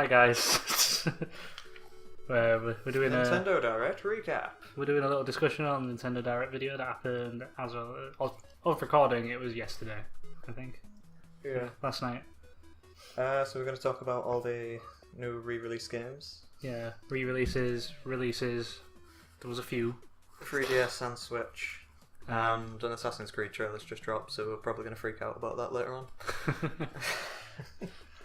Hi guys. We're doing Nintendo Direct recap. We're doing a little discussion on the Nintendo Direct video that happened as well. Of recording, it was yesterday, I think. Yeah. Last night. So we're going to talk about all the new re-release games. Yeah, re-releases, releases. There was a few. 3DS and Switch. And an Assassin's Creed trailer's just dropped, so we're probably going to freak out about that later on.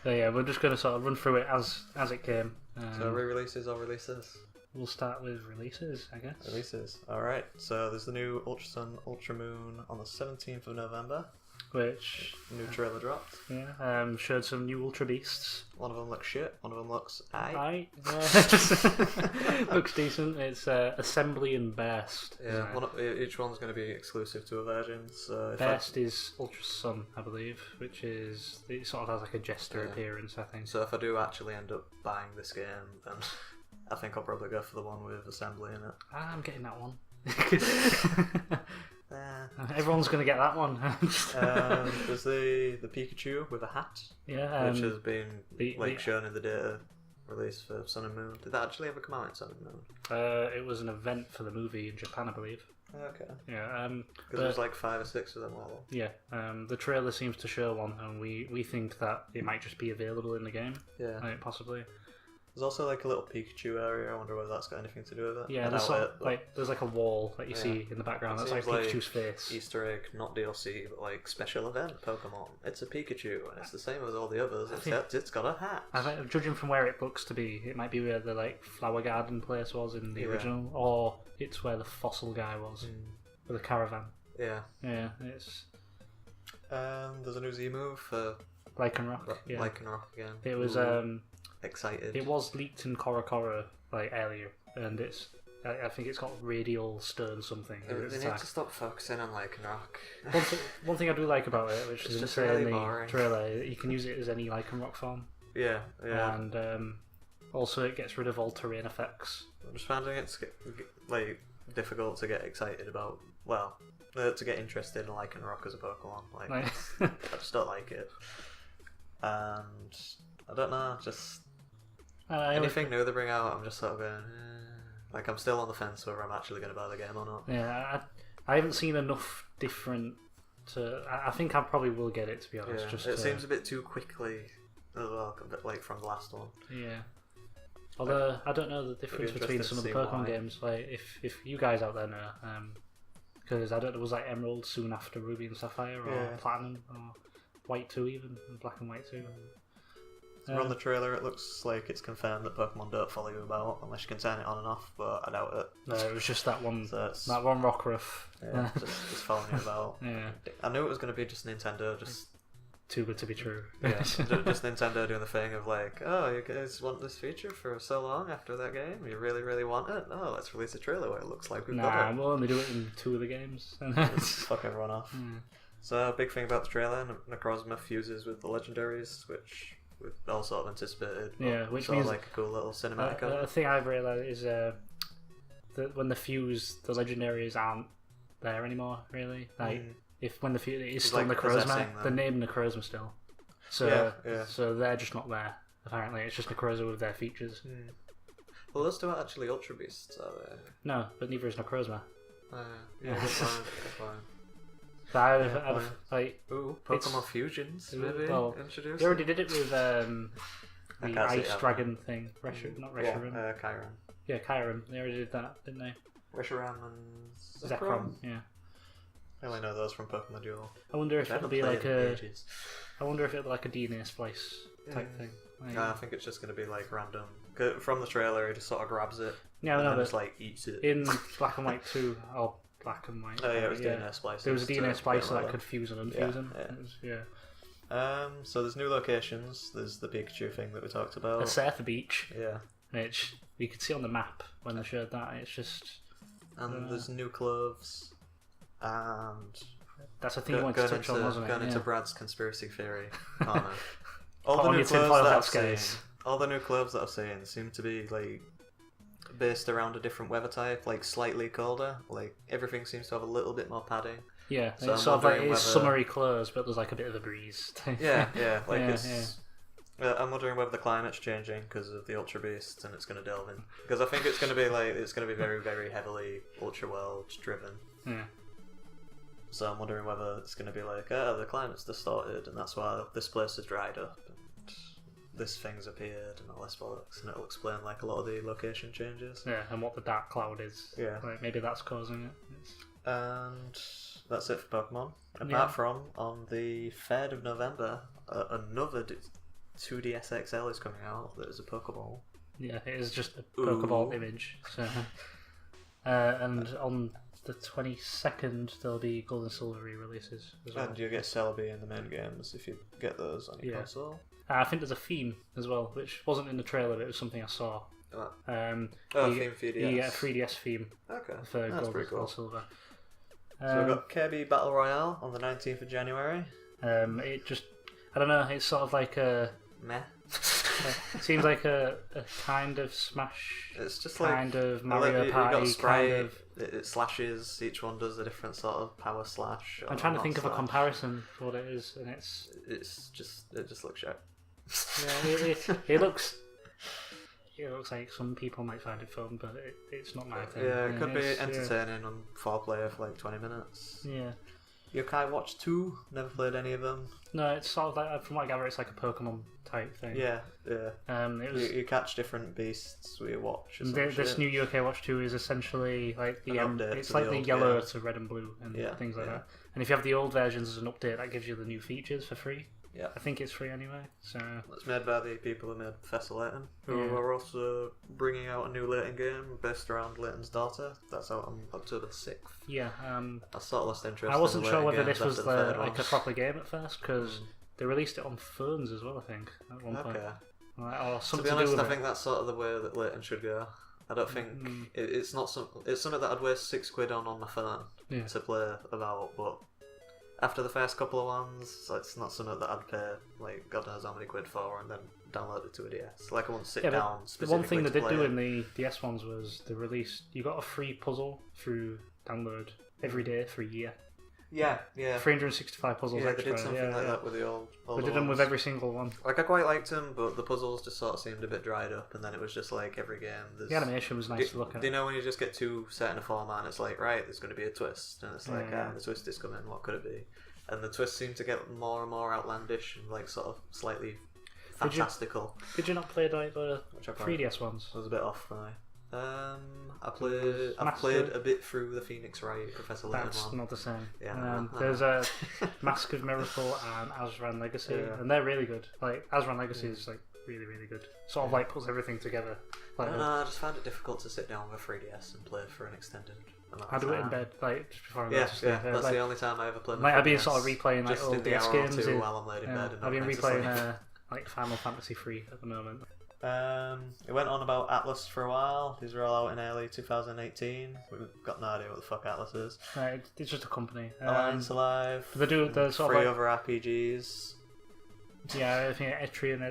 So yeah, we're just going to sort of run through it as it came. So re-releases or releases? We'll start with releases, I guess. Releases. Alright, so there's the new Ultra Sun, Ultra Moon on the 17th of November. Which... New trailer dropped. Yeah, showed some new Ultra Beasts. One of them looks shit, one of them looks Aye. Yeah. Looks decent. It's Assembly and Burst. Yeah, each one's going to be exclusive to a version. So Burst is Ultra Sun, I believe, which is... It sort of has like a jester appearance, I think. So if I do actually end up buying this game, then I think I'll probably go for the one with Assembly in it. I'm getting that one. Everyone's going to get that one. There's the Pikachu with a hat, which has been shown in the data release for Sun and Moon. Did that actually ever come out in Sun and Moon? It was an event for the movie in Japan, I believe. Okay. Yeah. Because there's like 5 or 6 of them all. Yeah. The trailer seems to show one, and we think that it might just be available in the game. Yeah. Possibly. There's also like a little Pikachu area. I wonder whether that's got anything to do with it. Yeah, there's like a wall that you see in the background. That's like Pikachu's face. Easter egg, not DLC, but like special event Pokemon. It's a Pikachu, and it's the same as all the others, except it's got a hat. I think, judging from where it looks to be, it might be where the like flower garden place was in the original, or it's where the fossil guy was with the caravan. Yeah. Yeah, it's. There's a new Z move for Lycanroc. Yeah. Lycanroc again. It was excited. It was leaked in Korokoro like earlier, and it's. I think it's got radial stern something. They need to stop focusing on Lycanroc. One thing I do like about it, which is just really in the boring. trailer, you can use it as any Lycanroc form. Yeah. And also it gets rid of all terrain effects. I'm just finding it's like difficult to get excited about. Well, to get interested in Lycanroc as a Pokemon. Like I just don't like it. And I don't know, just anything new they bring out, I'm just sort of going. Like I'm still on the fence whether I'm actually going to buy the game or not. Yeah, I haven't seen enough different to. I think I probably will get it, to be honest. Yeah, it seems a bit too quickly as well, a bit like from the last one. Yeah. Although I don't know the difference between some of the Pokemon games. Like if you guys out there know, because I don't know, was like Emerald soon after Ruby and Sapphire, or Platinum, or White 2 even, and Black and White 2. From the trailer, it looks like it's confirmed that Pokemon don't follow you about unless you can turn it on and off, but I doubt it. No, it was just that one. So that one Rockruff. Yeah, just following you about. Yeah. I knew it was going to be just Nintendo, just too good to be true. Yeah, just Nintendo doing the thing of like, oh, you guys want this feature for so long after that game? You really, really want it? Oh, let's release a trailer where it looks like we've got it. We'll only do it in 2 of the games. Just fucking run off. So, big thing about the trailer, Necrozma fuses with the legendaries, which we've all sort of anticipated. Yeah, which means means like a cool little cinematic. The thing I've realised is that when the fuse, the legendaries aren't there anymore. Really, like when the fuse is still like Necrozma, the name Necrozma still. So so they're just not there. Apparently, it's just Necrozma with their features. Well, those two are actually Ultra Beasts, are they? No, but neither is Necrozma. That's fine. So I've Pokemon fusions, maybe introduced. They already did it with the Ice Dragon thing. Not Reshiram. Kyurem. Yeah, Kyurem. They already did that, didn't they? Reshiram and Zekrom. Yeah. I only know those from Pokemon Duel. I wonder if it'll be like a. I wonder if it'll be like a DNA splice type thing. I think it's just going to be like random. From the trailer, he just sort of grabs it. Yeah, and just like eats it. In Black and White 2, or Black and White. Oh yeah, it was DNA splice. There was a DNA splicer that could fuse and unfuse them. So there's new locations. There's the Pikachu thing that we talked about. Acertha Beach. Yeah. Which we could see on the map when they showed that. It's just. And there's new clothes. And that's a thing you wanted to touch on, wasn't it? Going into Brad's conspiracy theory corner. All the new clothes that I've seen seem to be like based around a different weather type, like slightly colder. Like everything seems to have a little bit more padding. Yeah, so it's sort of like it's summery clothes, but there's like a bit of a breeze. Yeah, like it's I'm wondering whether the climate's changing because of the Ultra Beast, and it's going to delve in. Because I think it's going to be very, very heavily Ultra World driven. Yeah. So I'm wondering whether it's going to be like, the climate's distorted, and that's why this place has dried up, and this thing's appeared, and all this bollocks, and it'll explain like a lot of the location changes. Yeah, and what the dark cloud is. Yeah. Like maybe that's causing it. And that's it for Pokemon. Apart from, on the 3rd of November, another 2DS XL is coming out that is a Pokeball. Yeah, it is just a Pokeball image. So, and on the 22nd, there'll be Gold and Silver re-releases as well. And you get Celebi in the main games if you get those on your console. I think there's a theme as well, which wasn't in the trailer, but it was something I saw. Theme for DS. You get a 3DS theme for That's Gold pretty cool. and Silver. So we've got Kirby Battle Royale on the 19th of January. It just, I don't know, it's sort of like a... Meh. It seems like a kind of Smash, it's just kind like, of Mario Party, you got Sprite, kind of... It slashes, each one does a different sort of power slash. I'm trying to think of a comparison for what it is, and it just looks shit. Yeah, it looks like some people might find it fun, but it's not my thing. Yeah, it could be entertaining on 4-player for like 20 minutes. Yeah. Yokai Watch 2, never played any of them. No, it's sort of like, from what I gather, it's like a Pokemon type thing. Yeah. You catch different beasts with your watch. This new Yokai Watch 2 is essentially like it's like the yellow to red and blue and things like that. And if you have the old versions as an update, that gives you the new features for free. Yeah. I think it's free anyway. So it's made by the people who made Professor Layton, who are also bringing out a new Layton game based around Layton's daughter. That's out on October 6th. Yeah. I sort of lost interest. I wasn't in sure whether games this was after like a proper game at first, because they released it on phones as well, I think, at one point. Or to be honest, I think that's sort of the way that Layton should go. I don't think it's something that I'd waste £6 on my phone to play about, but after the first couple of ones, it's not something that I'd pay like God knows how many quid for and then download it to a DS. Like I won't sit down specifically. The one thing they did do it. in the DS ones was they released. You got a free puzzle through download every day for a year. Yeah. 365 puzzles extra. They did something like that with the old. They did them with every single one. Like I quite liked them, but the puzzles just sort of seemed a bit dried up, and then it was just like every game. The animation was nice to look at. Do you know when you just get too set in a format, and it's like, right, there's going to be a twist, and it's like, the twist is coming. What could it be? And the twists seem to get more and more outlandish and like sort of slightly fantastical. Did you not play like the 3DS ones? I was a bit off for me. I've played a bit through the Phoenix Wright Professor Layton one. That's not the same. Yeah, there's a Mask of Miracle and Azran Legacy, and they're really good. Like Azran Legacy is like really, really good. Sort of like puts everything together. Like, I just found it difficult to sit down with a 3DS and play for an extended. I do it in bed, like just before I go to sleep. That's the only time I ever play. I've been sort of replaying like old DS games while I'm laid in bed. I've been replaying like Final Fantasy 3 at the moment. It went on about Atlas for a while. These were all out in early 2018. We've got no idea what the fuck Atlas is. It's just a company. Alliance Alive. They do the sort of like, other RPGs. Yeah, I think Etrian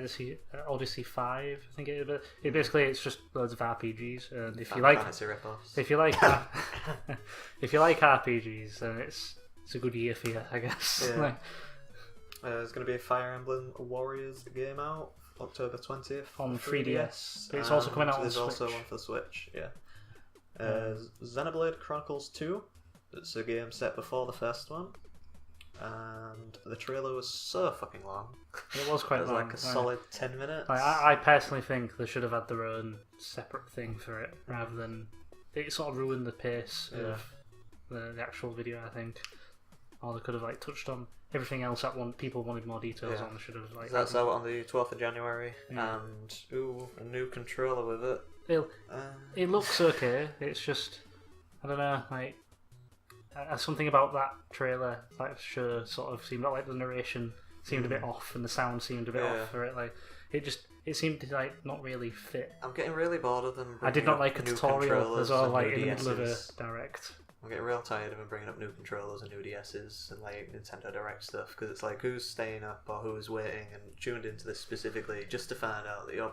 Odyssey 5. I think it basically it's just loads of RPGs, and if you like RPGs, then it's a good year for you, I guess. Yeah. There's going to be a Fire Emblem Warriors game out October 20th on 3DS. But it's also coming out on Switch. There's also one for the Switch. Yeah. Xenoblade Chronicles 2. It's a game set before the first one. And the trailer was so fucking long. It was quite long. It was like a solid 10 minutes. I personally think they should have had their own separate thing for it, rather than... It sort of ruined the pace of the actual video, I think. Or they could have like touched on everything else that people wanted more details on. They should have like... That's out on the 12th of January, and a new controller with it. It looks okay. It's just... I don't know, like... something about that trailer, that show, sort of seemed like the narration seemed a bit off, and the sound seemed a bit off for it. Like it seemed to like not really fit. I'm getting really bored of them. I did not like a tutorial as well, like in the middle of a direct. I'm getting real tired of them bringing up new controllers and new DSs and like Nintendo Direct stuff, because it's like who's staying up or who's waiting and tuned into this specifically just to find out that you're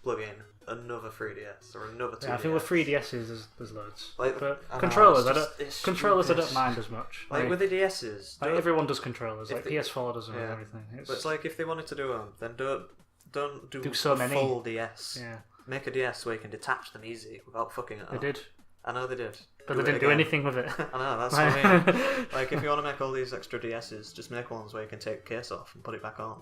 plug in another 3DS or another 2DS. Yeah, I think with 3DSs there's loads. But controllers, I don't mind as much. Like with the DSs, like everyone does controllers. Like PS4 does them and everything. But it's like if they wanted to do them, then don't don't do so many. full DS. Yeah. Make a DS where you can detach them easy without fucking it up. They did. I know they did. But they didn't do anything with it. I know, that's what I mean. Like, if you want to make all these extra DSs, just make ones where you can take the case off and put it back on.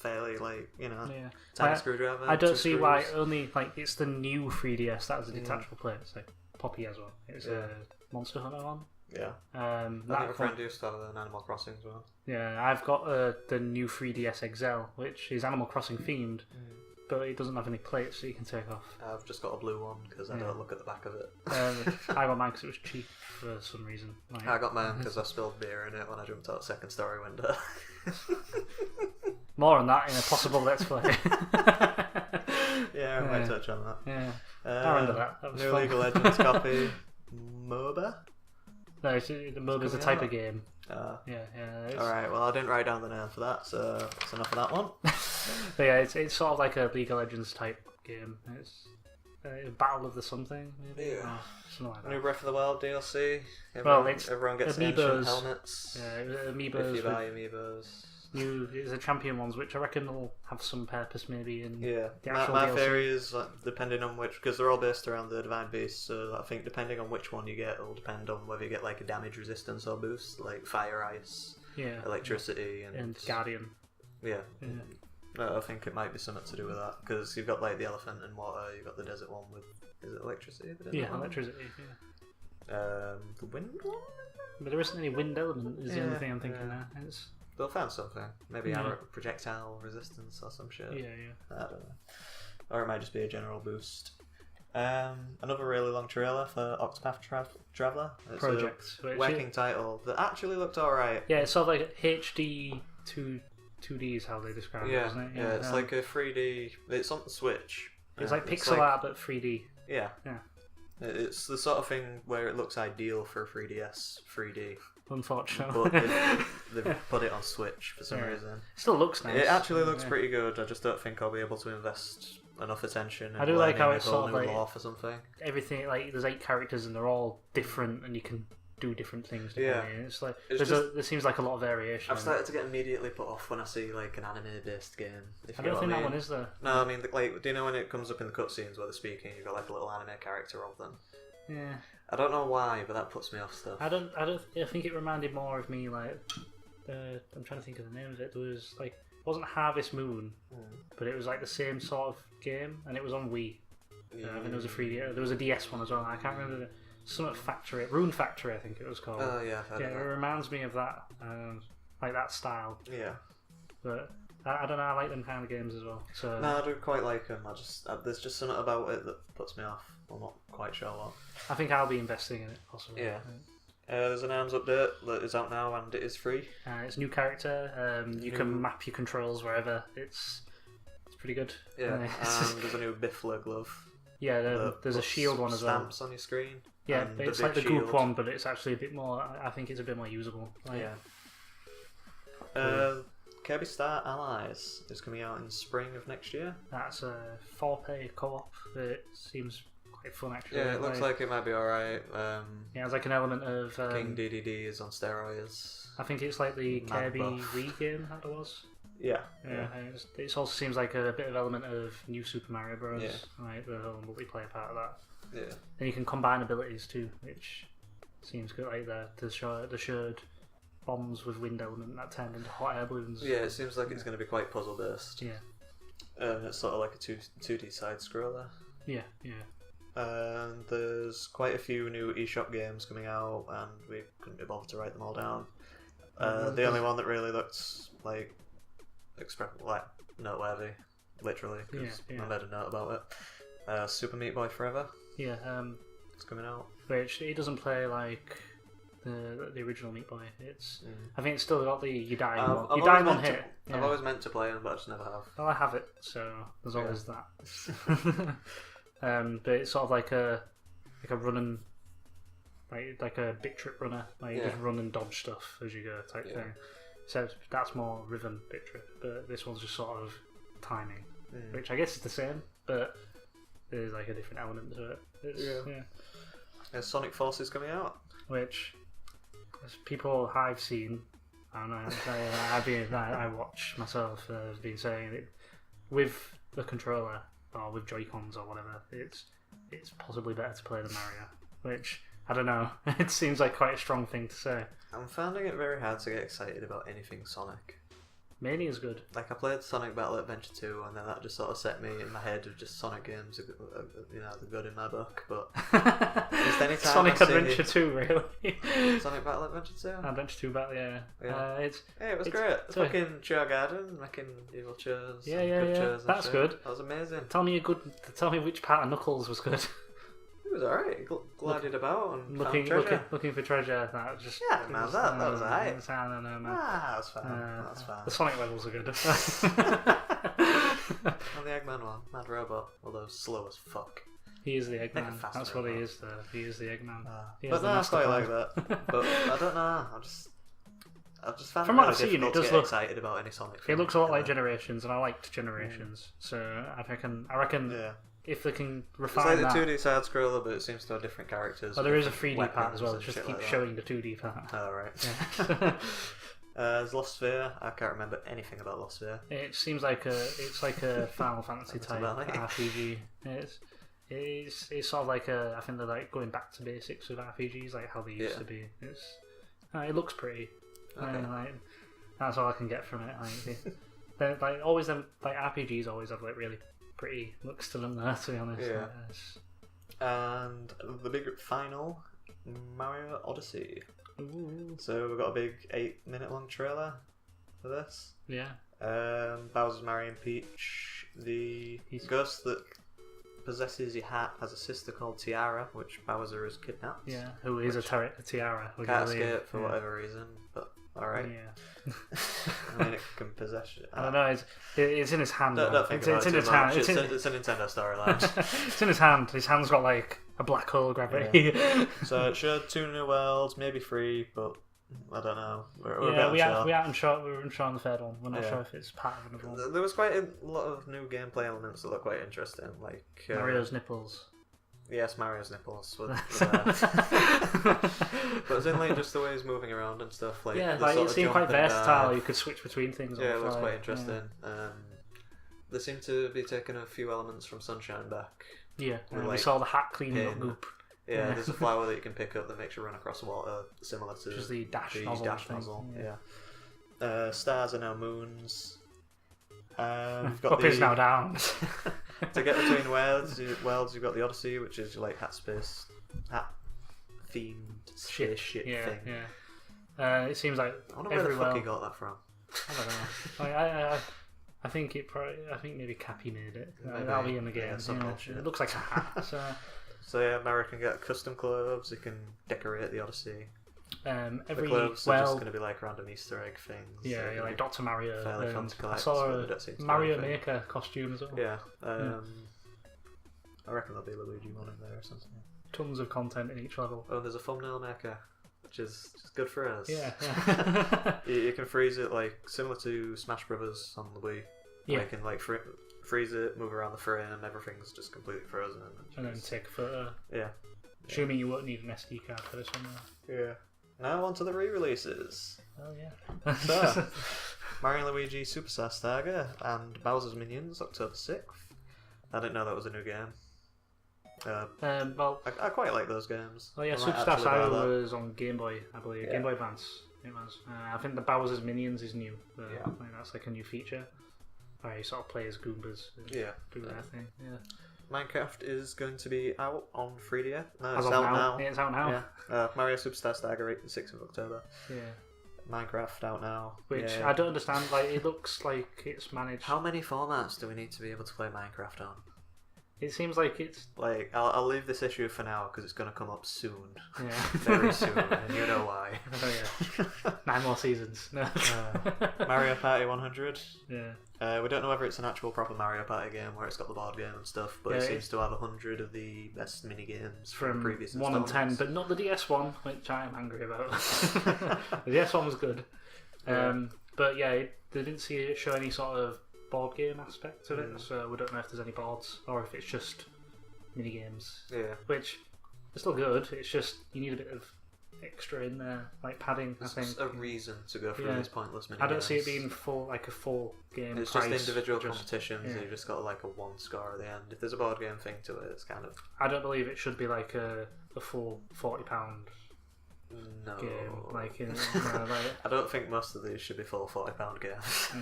Fairly, like, you know, tiny screwdriver. I don't see why only, like, it's the new 3DS that has a detachable plate. So Poppy as well. It's a Monster Hunter one. Yeah. I think a friend used to have an Animal Crossing as well. Yeah, I've got the new 3DS XL, which is Animal Crossing themed. But it doesn't have any plates that you can take off. I've just got a blue one because I don't look at the back of it. I got mine because it was cheap for some reason. Like, I got mine because I spilled beer in it when I jumped out the second story window. More on that in a possible Let's Play. Yeah, I might touch on that. Yeah, I remember that. That was new fun. League of Legends copy. MOBA? No, the MOBA's a type of game. Yeah. It's... Alright, well, I didn't write down the name for that, so that's enough of that one. But yeah, it's sort of like a League of Legends type game. It's a Battle of the something, maybe? Yeah. Oh, something like that. New Breath of the Wild DLC. Everyone gets Amiibos. ancient helmets. Yeah, Amiibos. If you buy Amiibos. It's a champion ones, which I reckon will have some purpose maybe in the actual my theory is, like, depending on which, because they're all based around the Divine Beast, so I think depending on which one you get, it'll depend on whether you get like a damage resistance or boost, like fire, ice, electricity, and Guardian. Yeah. I think it might be something to do with that, because you've got like the elephant and water, you've got the desert one with, is it electricity? Electricity. The wind one? But there isn't any wind element, is the only thing I'm thinking there. They'll find something. Maybe projectile resistance or some shit. Yeah. I don't know. Or it might just be a general boost. Another really long trailer for Octopath Traveler. It's Project. a working title that actually looked alright. Yeah, it's sort of like HD 2D is how they describe it, isn't it? Yeah, it's like a 3D. It's on the Switch. It's like pixel art but 3D. Yeah. It's the sort of thing where it looks ideal for a 3DS 3D. Unfortunately. But they've put it on Switch for some reason. Still looks nice. It actually looks pretty good. I just don't think I'll be able to invest enough attention in I do like how it's a whole sort of new like lore for something. Everything, like, there's 8 characters and they're all different and you can do different things. Yeah. It's like there seems like a lot of variation. I've started to get immediately put off when I see like an anime-based game. I don't think that one is there. No, I mean, like, do you know when it comes up in the cutscenes where they're speaking, you've got like a little anime character of them? Yeah. I don't know why, but that puts me off stuff. I think it reminded more of me like I'm trying to think of the name of it. There was like, it wasn't Harvest Moon, but it was like the same sort of game, and it was on Wii. I think there was a 3D. There was a DS one as well. I can't remember Rune Factory, I think it was called. Oh yeah, I've heard of it reminds me of that, like that style. Yeah. But I don't know. I like them kind of games as well. So no, I do quite like them. There's just something about it that puts me off. I'm not quite sure what. I think I'll be investing in it possibly. Yeah. There's an ARMS update that is out now and it is free. It's a new character. You can map your controls wherever. It's pretty good. Yeah. And there's a new Biffler glove. Yeah, there's a shield one as well. Stamps on your screen. Yeah, it's like the Goop one, but it's actually a bit more. I think it's a bit more usable. Like, yeah. Kirby Star Allies is coming out in spring of next year. That's a 4-player co-op. It seems quite fun actually. Yeah, it looks like it might be alright. It's like an element of King DDD is on steroids. I think it's like the Kirby Wii game that it was. Yeah. It also seems like a bit of element of New Super Mario Bros. Like the whole multiplayer part of that. Yeah. And you can combine abilities too, which seems good. Like the shared bombs with wind element that turned into hot air balloons. Yeah, it seems like it's going to be quite puzzle based. Yeah. It's sort of like a 2D side scroller. Yeah. And there's quite a few new eShop games coming out, and we couldn't be bothered to write them all down. The only one that really looks like noteworthy, literally, because I made a note about it. Super Meat Boy Forever. Yeah. It's coming out. Which it doesn't play like the original Meat Boy. It's I think it's still got the you die one. You die one hit. I've always meant to play them, but I just never have. Well, I have it, so there's always that. But it's sort of like a running, like a bit trip runner. Like you just run and dodge stuff as you go type thing. So that's more rhythm bit trip, but this one's just sort of timing, which I guess is the same, but there's like a different element to it. There's Sonic Forces coming out, which as people I've seen, I don't know, I watch myself have been saying it with the controller or with Joy-Cons or whatever, it's possibly better to play than Mario. Which I don't know. It seems like quite a strong thing to say. I'm finding it very hard to get excited about anything Sonic. Mania is good. Like I played Sonic Battle Adventure 2, and then that just sort of set me in my head of just Sonic games. They're good in my book, but just any time Sonic Adventure 2, really. Sonic Battle Adventure 2. Adventure 2 Battle, yeah. It was great. Fucking Chair Garden, making evil chairs. Yeah. That's good. That was amazing. Tell me which part of Knuckles was good. It was alright. Glided about and looking for treasure. That just that was alright. I don't know, man. That was fine. The Sonic levels are good. And the Eggman one, Mad Robot, although slow as fuck. He is the Eggman. That's what he is, though. He is the Eggman. But no, I quite like that. But I don't know. I just found from it what really I've seen, difficult it does to get look excited about any Sonic. It looks a lot like Generations, and I liked Generations. So I reckon. Yeah. If they can refine it's like the 2D side scroller, but it seems to have different characters. Oh, there is a 3D part as well. It just keeps showing the 2D part. Oh, right. Yeah. There's Lost Sphere. I can't remember anything about Lost Sphere. It seems like a Final Fantasy type RPG. It's sort of like I think they're like going back to basics with RPGs, like how they used to be. It looks pretty. Okay. That's all I can get from it. Like always, them like RPGs always have like really pretty looks to them there, to be honest. Yeah. And the big final, Mario Odyssey. Ooh. So we've got a big 8-minute long trailer for this. Yeah. Bowser's marrying Peach. The ghost that possesses your hat has a sister called Tiara, which Bowser has kidnapped. Yeah, who is a tiara. Can't escape for whatever reason, but alright. Yeah. I mean, it can possess it. I don't know, it's in his hand. Don't think about it too much. It's a Nintendo storyline. It's in his hand. His hand's got like a black hole gravity. Yeah. So it showed 2 new worlds, maybe 3, but I don't know. We aren't sure. We're unsure on the third one. We're not sure if it's part of another one. There was quite a lot of new gameplay elements that look quite interesting, like Mario's nipples. Yes, Mario's nipples were there. But it's in like just the way he's moving around and stuff. Like it seemed quite versatile. You could switch between things. Yeah, it was quite interesting. They seem to be taking a few elements from Sunshine back. Yeah, we saw the hat cleaning up goop. Yeah, there's a flower that you can pick up that makes you run across water, similar to just the dash nozzle. Yeah. Stars are now moons. We've got Up is now down. To get between worlds, you've got the Odyssey, which is like hat themed shit thing. Yeah. It seems like I wonder where the fuck he got that from. I don't know. I think maybe Cappy made it. That'll be in the game. It looks like a hat. So yeah, Mario can get custom clothes. He can decorate the Odyssey. The clothes are just going to be like random Easter egg things. Yeah, like Dr. Mario. Fairly fun to collect. I saw a Mario Maker costume as well. Yeah. I reckon there'll be a Luigi one in there or something. Tons of content in each level. Oh, there's a thumbnail maker, which is just good for us. Yeah. You can freeze it like similar to Smash Brothers on the Wii. Yeah. You can like freeze it, move around the frame, everything's just completely frozen. And then take a photo. Yeah. Assuming you won't need an SD card for this one. Yeah. Now on to the re-releases. Oh yeah. So, Mario & Luigi Superstar Saga and Bowser's Minions, October 6th. I didn't know that was a new game. I quite like those games. Oh yeah, Superstar Saga was on Game Boy, I believe. Yeah. Game Boy Advance. It was. I think the Bowser's Minions is new. That's like a new feature. Where you sort of play as Goombas. Do their thing. Yeah. Minecraft is going to be out on 3DS. No, it's out now. Yeah, it's out now. Yeah. Mario Superstar Saga 6th of October. Yeah. Minecraft out now. Which I don't understand. Like, it looks like it's managed. How many formats do we need to be able to play Minecraft on? It seems like it's like I'll leave this issue for now because it's going to come up soon. Yeah, very soon, and you know why. Oh yeah, 9 more seasons. No. Mario Party 100. Yeah. We don't know whether it's an actual proper Mario Party game where it's got the board game and stuff, but it seems to have 100 of the best mini games from previous 1 and 10, but not the DS one, which I am angry about. The DS one was good, but yeah, they didn't show any sort of board game aspect to it, so we don't know if there's any boards or if it's just mini games. Yeah. Which are still good. It's just you need a bit of extra in there, like padding. I think a reason to go through these pointless mini. I don't see it being full game. It's price, just individual competitions. You just got like a one score at the end. If there's a board game thing to it, it's kind of. I don't believe it should be like a full £40 game. Like, I don't think most of these should be full £40 games.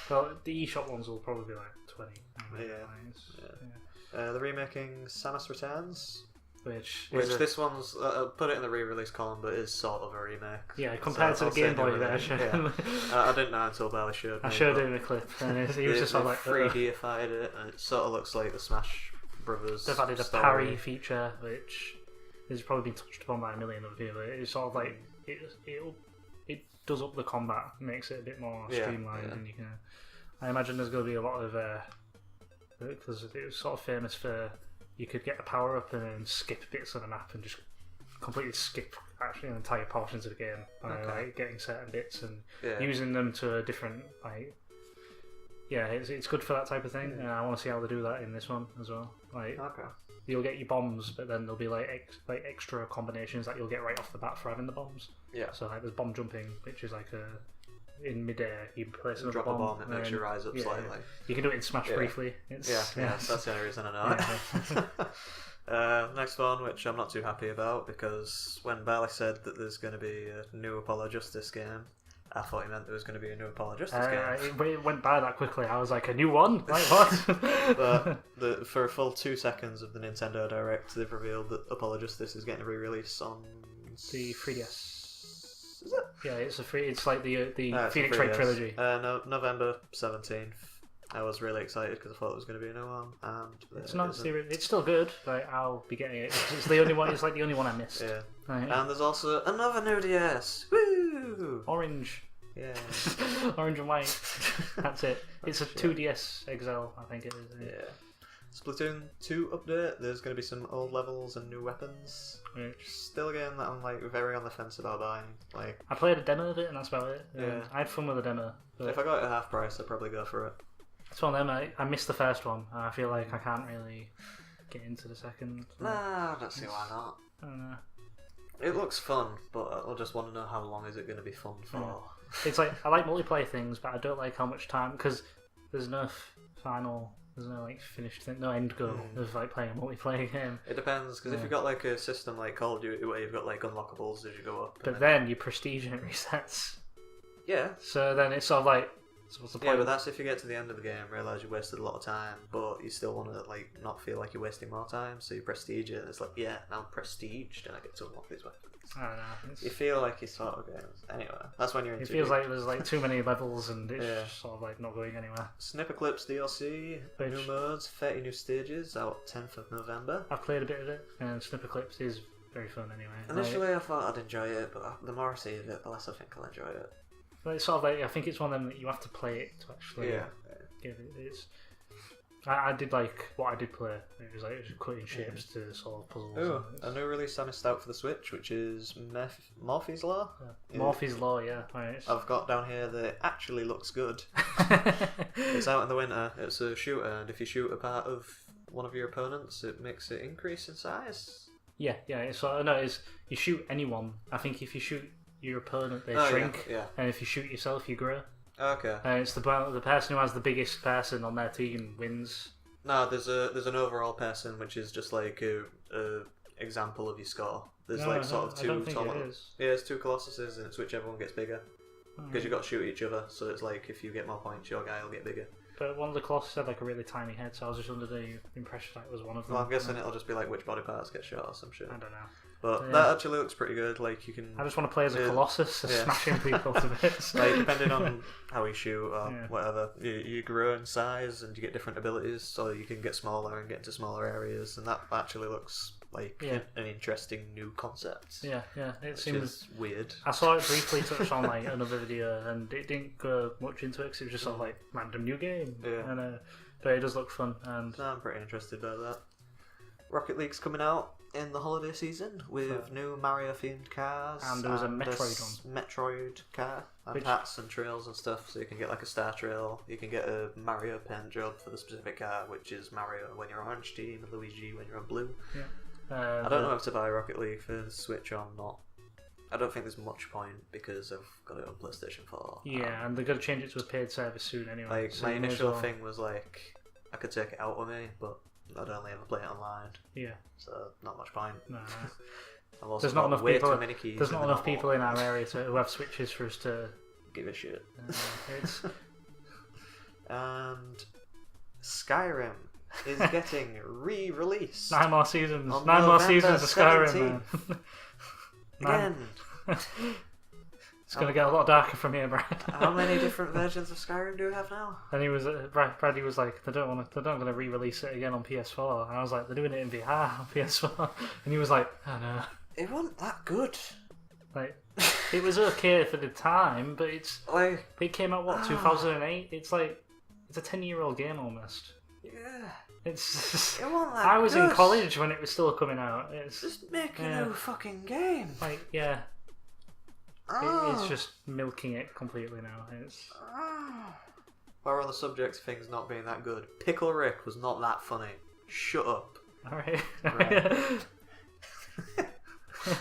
Well, the eShop ones will probably be like 20. The remaking Samus Returns. Which this one's put it in the re-release column, but is sort of a remake. Yeah, compared to the Game Boy version. I didn't know until Barley showed me. I showed him a clip, and he was just like 3Dified it, and it sort of looks like the Smash Brothers. They've added a parry feature, which has probably been touched upon by a million of people. It's sort of like it does up the combat, makes it a bit more streamlined, and you can. I imagine there's going to be a lot of because it was sort of famous for. You could get a power up and then skip bits of the map and just completely skip actually entire portions of the game by like getting certain bits and using them to a different it's good for that type of thing, and I want to see how they do that in this one as well. You'll get your bombs, but then there'll be like extra combinations that you'll get right off the bat for having the bombs. So like there's bomb jumping, which is like in midair, you place another drop a bomb, it makes you rise up slightly. You can do it in Smash briefly. That's the only reason I know it. Next one, which I'm not too happy about, because when Barley said that there's going to be a new Apollo Justice game, I thought he meant there was going to be a new Apollo Justice game. It went by that quickly. I was like, a new one? Like what? But for a full 2 seconds of the Nintendo Direct, they've revealed that Apollo Justice is getting a re-release on the 3DS. Is it? Yeah, it's like the Phoenix Wright trilogy. November 17th. I was really excited because I thought it was going to be a new one, and it's not serious. It's still good. Like, I'll be getting it. It's the only one. It's like the only one I missed. Yeah. Right. And there's also another new DS. Woo! Orange. Yeah. Orange and white. That's it. It's a 2DS XL, I think it is. Yeah. Splatoon 2 update. There's going to be some old levels and new weapons. Which still a game that I'm like very on the fence about buying. Like, I played a demo of it and that's about it. I had fun with the demo. If I got it at half price, I'd probably go for it. It's one of them. I missed the first one. I feel like I can't really get into the second. Nah, I don't see why not. I don't know. It looks fun, but I just want to know how long is it going to be fun for. Yeah. It's like I like multiplayer things, but I don't like how much time because there's no final. There's no like finished thing, no end goal of like playing a multiplayer game. It depends, because if you've got like a system like Call of Duty where you've got like unlockables as you go up, but then your prestige and it resets. Yeah. So then it's sort of like, so what's the point? Yeah, but that's if you get to the end of the game, realise you wasted a lot of time, but you still want to like not feel like you're wasting more time, so you prestige it. And it's like, yeah, now I'm prestiged and I get to unlock these weapons. I don't know. You feel like you sort of games. Anyway, that's when you're in. It feels like there's like too many levels and it's just sort of like not going anywhere. Snipper Clips DLC, new modes, 30 new stages out 10th of November. I've played a bit of it, and Snipper Clips is very fun anyway. Initially, I thought I'd enjoy it, but the more I see of it, the less I think I'll enjoy it. But it's sort of like, I think it's one of them that you have to play it to actually give it. It's. I did like what I did play. It was like cutting shapes to solve puzzles. Oh, a new release I missed out for the Switch, which is Morphe's Law. Morphe's Law, yeah. Right. I've got down here that it actually looks good. It's out in the winter. It's a shooter, and if you shoot a part of one of your opponents, it makes it increase in size. Yeah. It's you shoot anyone. I think if you shoot your opponent, they shrink, and if you shoot yourself, you grow. Okay. And it's the person who has the biggest person on their team wins. No, there's an overall person which is just like a example of your score. There's sort of two it's two Colossuses, and it's whichever one gets bigger. Because you've got to shoot each other, so it's like if you get more points, your guy will get bigger. But one of the Colossus had like a really tiny head, so I was just under the impression that it was one of them. Well, I'm guessing it'll just be like which body parts get shot or some shit. I don't know. But that actually looks pretty good. Like you can. I just want to play as a Colossus, smashing people to bits. Like depending on how you shoot or whatever, you grow in size and you get different abilities, so you can get smaller and get into smaller areas, and that actually looks like an interesting new concept. Yeah. It seems weird. I saw it briefly touched on like another video, and it didn't go much into it because it was just sort of like random new game. Yeah. And but it does look fun, and I'm pretty interested by that. Rocket League's coming out in the holiday season with new Mario themed cars, and there was a Metroid one. Metroid car and hats and trails and stuff, so you can get like a star trail. You can get a Mario paint job for the specific car, which is Mario when you're on orange team and Luigi when you're on blue. I don't know if to buy Rocket League for the Switch or not. I don't think there's much point because I've got it on PlayStation 4. Yeah, and they're going to change it to a paid service soon anyway. Like, so my initial thing was like, I could take it out with me, but I'd only ever play it online. Yeah. So, not much point. No. I've also there's not enough way people. Too many keys there's not enough people in our area who have Switches for us to give a shit. It's... And Skyrim is getting re-released. 9 more seasons. 9 more seasons of Skyrim, man. Again. It's going to get a lot darker from here, Brad. How many different versions of Skyrim do we have now? And he was, Brady was like, they're not going to re-release it again on PS4. And I was like, they're doing it in VR on PS4. And he was like, oh no. It wasn't that good. Like, it was okay for the time, but it's like, it came out 2008. It's like it's a 10-year-old game almost. Yeah. It's. It wasn't that I was good. in college when it was still coming out. It's just make a new fucking game. Like it's just milking it completely now. It's. While we're on the subject of things not being that good, Pickle Rick was not that funny. Shut up. Alright.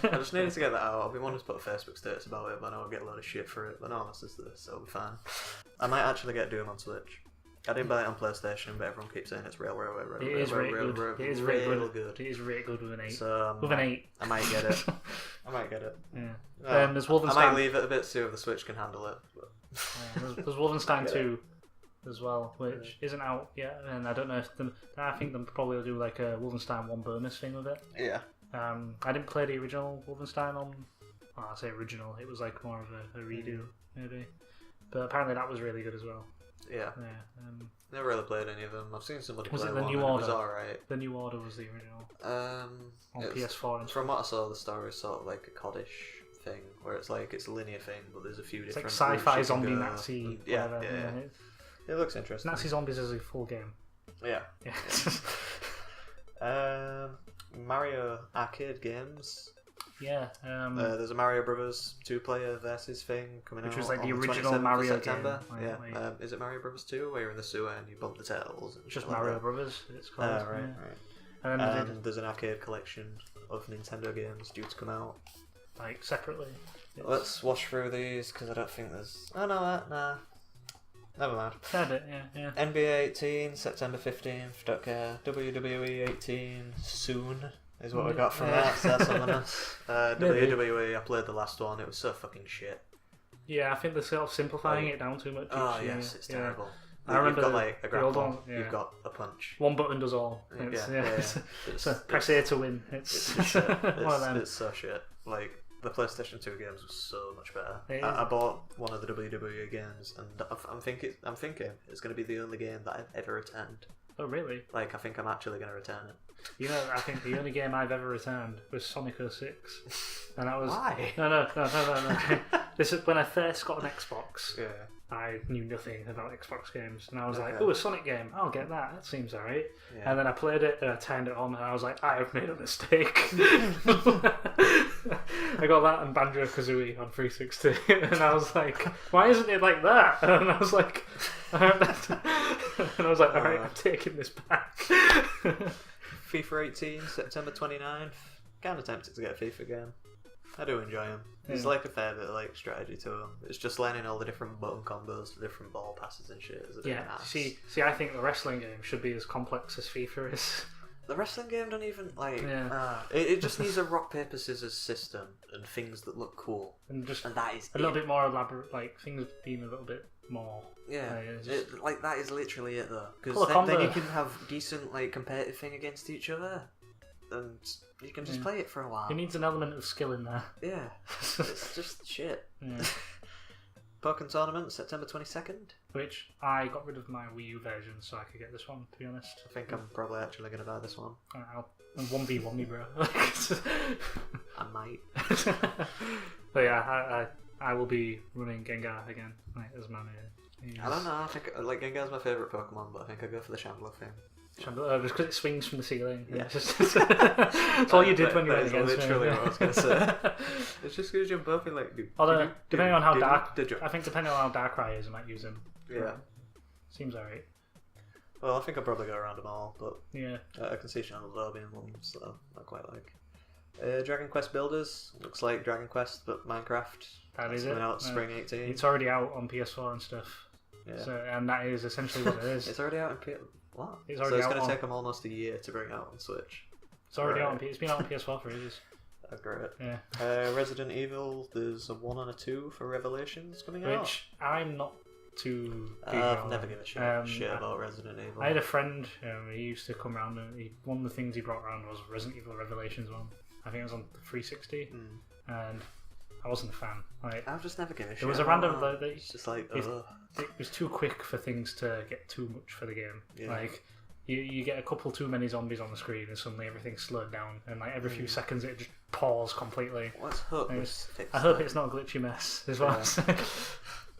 I just needed to get that out. I've been wanting to put a Facebook status about it, but I know I'll get a load of shit for it. But no, this is this, so it'll be fine. I might actually get Doom on Switch. I didn't buy it on PlayStation, but everyone keeps saying it's real It is really good. It is really good. It is really good with an 8. So, with an 8. I might get it. I might get it. Yeah. There's Wolfenstein. I might leave it a bit, see if the Switch can handle it. But... there's Wolfenstein 2 as well, which isn't out yet, and I don't know if I think they'll probably do like a Wolfenstein 1 bonus thing with it. Yeah. I didn't play the original Wolfenstein on. Oh, I say original. It was like more of a redo, maybe. But apparently that was really good as well. Yeah. Never really played any of them. I've seen somebody play it one. New And Order? it was alright. The New Order was the original. On PS4. And from what I saw, the story is sort of like a codish thing, where it's like it's a linear thing, but there's a few different. It's like sci-fi zombie Nazi. Yeah. It looks interesting. Nazi zombies is a full game. Yeah. Mario arcade games. Yeah. There's a Mario Brothers 2-player versus thing coming out. Which was like on the original 27th Mario September. game. Is it Mario Brothers 2 where you're in the sewer and you bump the turtles? And just Mario Brothers, it's called. Right. And there's an arcade collection of Nintendo games due to come out. Like separately. Let's wash through these because I don't think there's. Oh no, nah. Never mind. Had it, yeah. NBA 18, September 15th, don't care. WWE 18, soon, is what we got from that, so that's ominous. WWE, I played the last one, it was so fucking shit. Yeah, I think they're sort of simplifying it down too much. Oh, yes, it's terrible. I remember you've got like a grapple, one, you've got a punch. One button does all. So press A to win. It's shit. It's so shit. Like, the PlayStation 2 games were so much better. I bought one of the WWE games, and I'm thinking it's going to be the only game that I've ever returned. Oh, really? Like, I think I'm actually going to return it. You know, I think the only game I've ever returned was Sonic 06. And that was... Why? No. This is when I first got an Xbox. Yeah. I knew nothing about Xbox games, and I was like, "Oh, a Sonic game! I'll get that. That seems alright." Yeah. And then I played it, and I turned it on, and I was like, "I have made a mistake." I got that and Banjo-Kazooie on 360, and I was like, "Why isn't it like that?" And I was like, "All right, I'm taking this back." FIFA 18, September 29th. Kind of tempted to get a FIFA game. I do enjoy them. There's like a fair bit of like strategy to them. It's just learning all the different button combos, the different ball passes and shit. Nice. See, I think the wrestling game should be as complex as FIFA is. The wrestling game don't even like. It just needs a rock paper scissors system and things that look cool, and that is a little bit more elaborate. Like things being a little bit more. Yeah, like that is literally it though. Because then you can have decent like competitive thing against each other. And you can just play it for a while. It needs an element of skill in there. Yeah, it's just shit. Pokemon Tournament, September 22nd. Which I got rid of my Wii U version so I could get this one, to be honest. I think I'm probably actually going to buy this one. I'll 1v1 me, bro. I might. But yeah, I will be running Gengar again, as my main. I don't know, I think like Gengar's my favourite Pokemon, but I think I'll go for the Chandler thing. Just because it swings from the ceiling. Yeah. That's all you did when you went against me. That's literally what I was going to say. It's just because you're both in like... Although, depending on how dark... I think depending on how Darkrai is, I might use him. Yeah. Seems alright. Well, I think I'll probably go around them all, but... Yeah. I can see Chandler being one, so I quite like. Dragon Quest Builders looks like Dragon Quest but Minecraft. That is it. Coming out spring 18. It's already out on PS4 and stuff. Yeah. So, and that is essentially what it is. It's already out on what? It's so already it's out going to on... take them almost a year to bring out on Switch. It's already out on It's been out on PS4 for ages. That's great. Yeah. Resident Evil, there's a 1 and a 2 for Revelations coming out. Which I'm not too big I've never given a shit about Resident Evil. I had a friend, he used to come around and one of the things he brought around was Resident Evil Revelations 1. I think it was on 360, and I wasn't a fan. Like, I've just never given a shit. It was a random. It's just like it was too quick for things to get too much for the game. Yeah. Like you get a couple too many zombies on the screen, and suddenly everything's slowed down, and like every few seconds it just paused completely. Let's hope I hope it's not a glitchy mess as well. Yeah.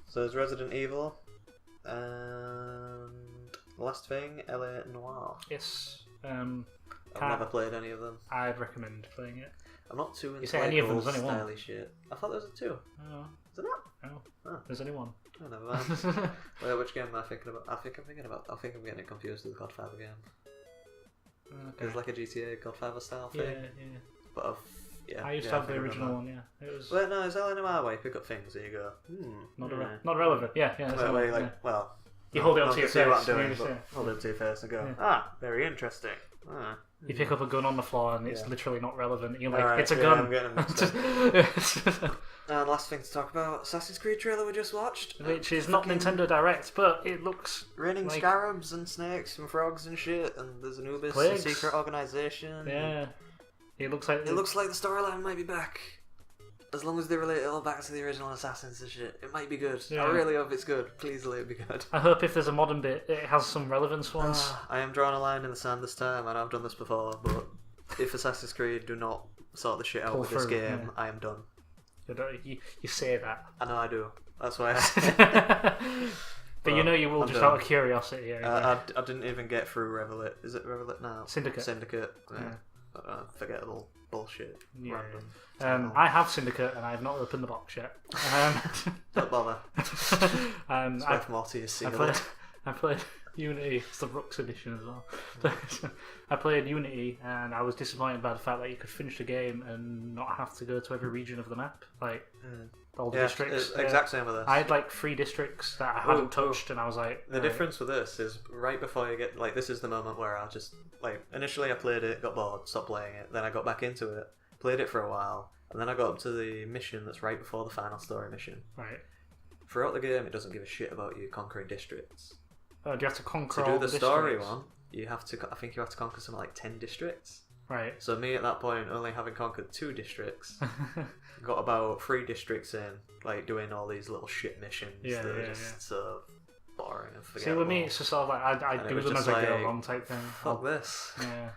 So there's Resident Evil, and the last thing, LA Noire. Yes. I've never played any of them. I'd recommend playing it. I'm not too into any of them, there's only one. stylish shit. I thought there was a 2. Oh. Is it not? No. Oh. There's only one. Oh, never mind. Wait, which game am I thinking about? I think I'm getting it confused with the Godfather game. Okay. It's like a GTA Godfather style thing. Yeah. But I used to have the original one. Yeah, it was. Well, no, it's LNMR where you pick up things. There you go. Not relevant. Yeah. Well, you hold it up to your face. What I'm doing, hold it up to your face and go. Very interesting. You pick up a gun on the floor and it's literally not relevant. You're like, right, it's a gun. I'm getting and last thing to talk about, Assassin's Creed trailer we just watched, which is not Nintendo Direct, but it looks raining like... scarabs and snakes and frogs and shit, and there's an Ubis, a secret organisation. Yeah, it looks like the storyline might be back. As long as they relate it all back to the original Assassins and shit, it might be good. Yeah. I really hope it's good. Please let it be good. I hope if there's a modern bit, it has some relevance once. I am drawing a line in the sand this time, and I've done this before, but if Assassin's Creed do not sort the shit out with this game, I am done. You say that. I know I do. That's why I say it. But you know you will just out of curiosity. I didn't even get through Reveille. Is it Reveille now? Syndicate. Yeah. Forgettable bullshit. Yeah. Random. I have Syndicate and I have not opened the box yet. Don't bother. It's worth more to you. I played Unity. It's the Rux edition as well. I played Unity and I was disappointed by the fact that you could finish the game and not have to go to every region of the map. Like all the districts. It's exact same with this. I had like 3 districts that I hadn't touched, and I was like. The difference with this is right before you get this is the moment where I just initially I played it, got bored, stopped playing it, then I got back into it, played it for a while, and then I got up to the mission that's right before the final story mission. Right. Throughout the game, it doesn't give a shit about you conquering districts. Oh, do you have to conquer to all do the districts? story one? You have to. I think you have to conquer something like 10 districts. Right. So me at that point, only having conquered 2 districts, got about 3 districts in, doing all these little shit missions. Yeah, that are just so boring and forgettable. See, with me, it's just sort of I do them as I go along type thing. Fuck this. Yeah.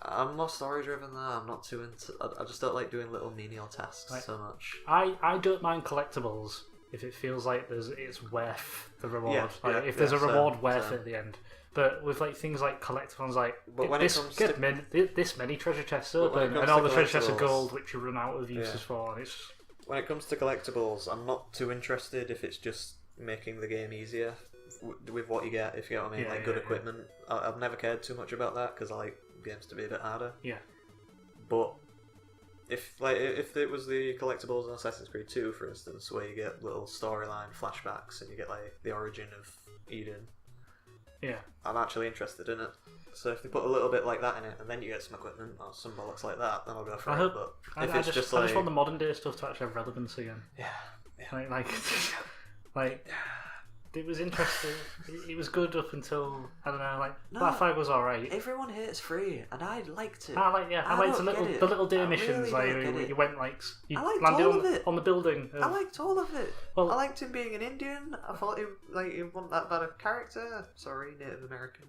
I'm more story driven though. I'm not too into. I just don't like doing little menial tasks so much. I don't mind collectibles if it feels like it's worth the reward. If there's a reward worth it at the end. But with things like collectibles, this many treasure chests open, and all the treasure chests are gold, which you run out of uses for. And it's when it comes to collectibles, I'm not too interested if it's just making the game easier with what you get. If you get what I mean, good equipment. I've never cared too much about that because I like games to be a bit harder. Yeah. But if it was the collectibles in Assassin's Creed 2, for instance, where you get little storyline flashbacks and you get the origin of Eden. Yeah, I'm actually interested in it. So if they put a little bit like that in it, and then you get some equipment or some bollocks like that, then I'll go for it. But if I just want the modern day stuff to actually have relevance again. Yeah. It was interesting. It was good up until Black Flag was alright. Everyone hates free, and I liked it. I liked the little day missions. You went you landed on the building. I liked all of it. Well, I liked him being an Indian. I thought he wasn't that bad a character. Sorry, Native American.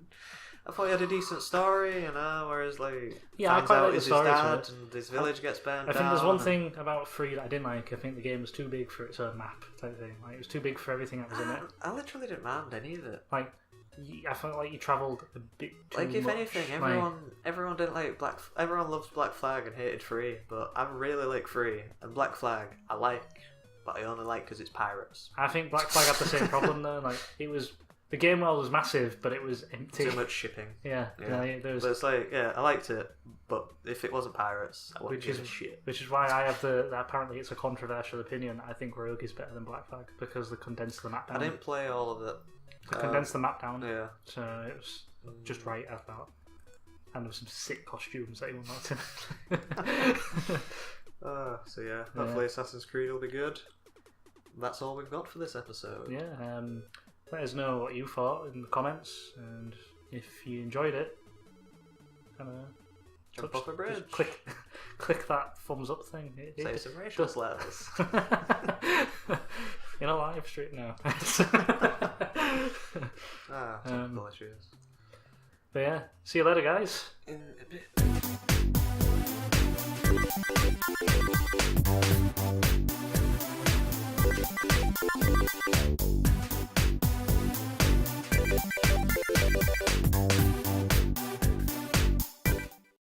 I thought he had a decent story, whereas I quite like the story and his village gets burnt down. I think there's one thing about Free that I didn't like. I think the game was too big for its own map type thing. It was too big for everything that was in it. I literally didn't mind any of it. I felt like you travelled a bit too much. If anything, everyone didn't like everyone loves Black Flag and hated Free, but I really like Free, and Black Flag I like, but I only like because it's pirates. I think Black Flag had the same problem though. It was The game world was massive, but it was empty. Too much shipping. Yeah. There was... But it's like, I liked it, but if it wasn't pirates, I wouldn't give a shit. Which is why I have apparently it's a controversial opinion. I think Rogue is better than Black Flag because they condensed the map down. I didn't play all of it. They condensed the map down. Yeah. So it was just right, I thought. And there were some sick costumes that you were So yeah, hopefully Assassin's Creed will be good. That's all we've got for this episode. Yeah, let us know what you thought in the comments, and if you enjoyed it, jump off a bridge. Click that thumbs up thing. Say some racial slurs. In a live stream now. Typical issues. But yeah, see you later, guys. In a bit.